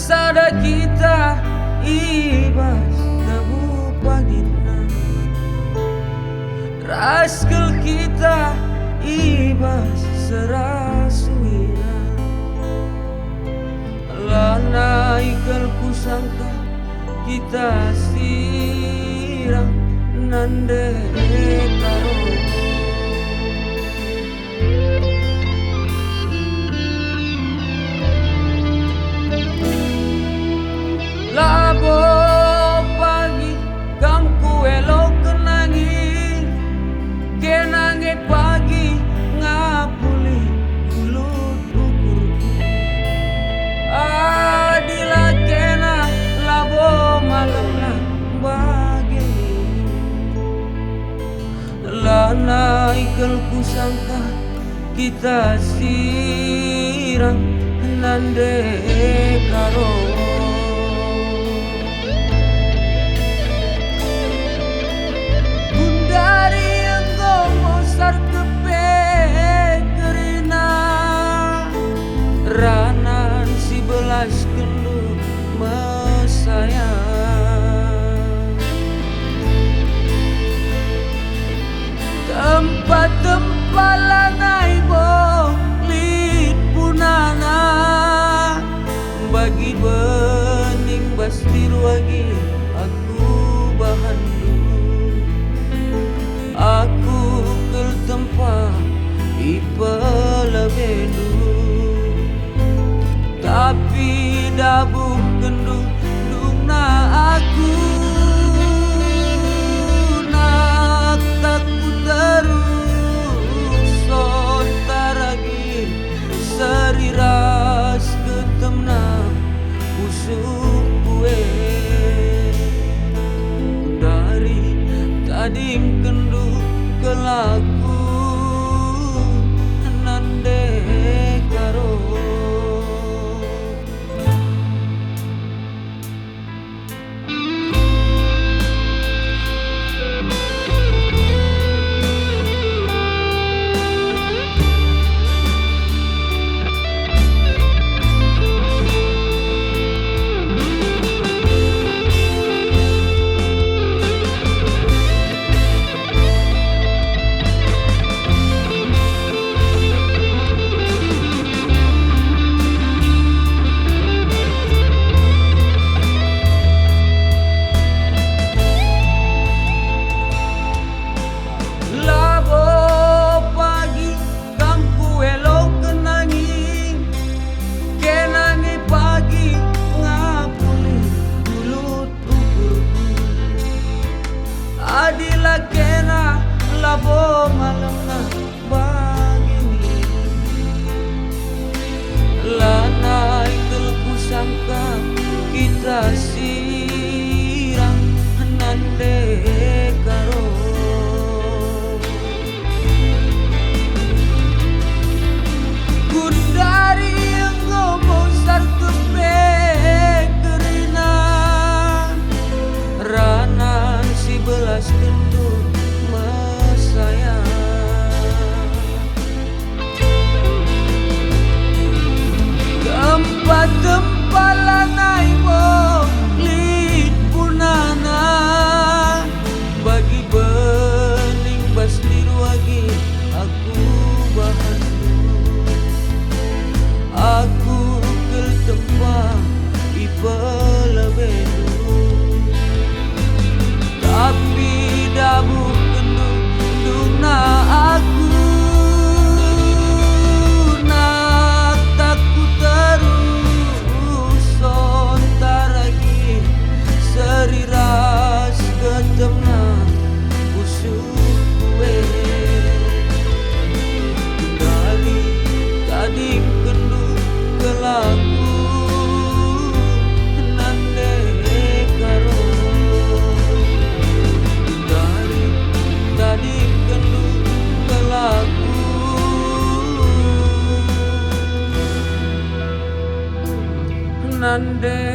sada kita ibas dabu pagina, raskel kita ibas serasuina. Lana ikal kusangka kita sirang nande karo. Labo pagi kamku elok kenangi, kenangi pagi ngapuli kulut ukurku. Adila kena labo malam na bagi, lana ikal kusangka kita sirang nande karo. Ranan si belas kendu mesayang, tempat-tempat lanai bo lit punana, bagi bening bastir wagi aku bahandu. Aku ke tempat ipalabedu, tapi dabuh kendung dungna aku nak takut terus sontaragi seriras ketemna usuk kue dari tadim kendung kelaku nande karo. Adila kena labo malam na bagini, lana ikal kusangka kita sirang nande karo. Gundari yang ngomong sarkepe kerina, ranan si belas kendu mesayang, tempat-tempat lanai bo lit punana, bagi bening bastir wagi aku bahandu. Aku ke tempat ipalabedu, tapi dabuh kendung dungna aku nak takut terus sontaragi seriras ketemna usuk kue dari tadim kendung kelaku nande karo. Tadi kendung kelaku nande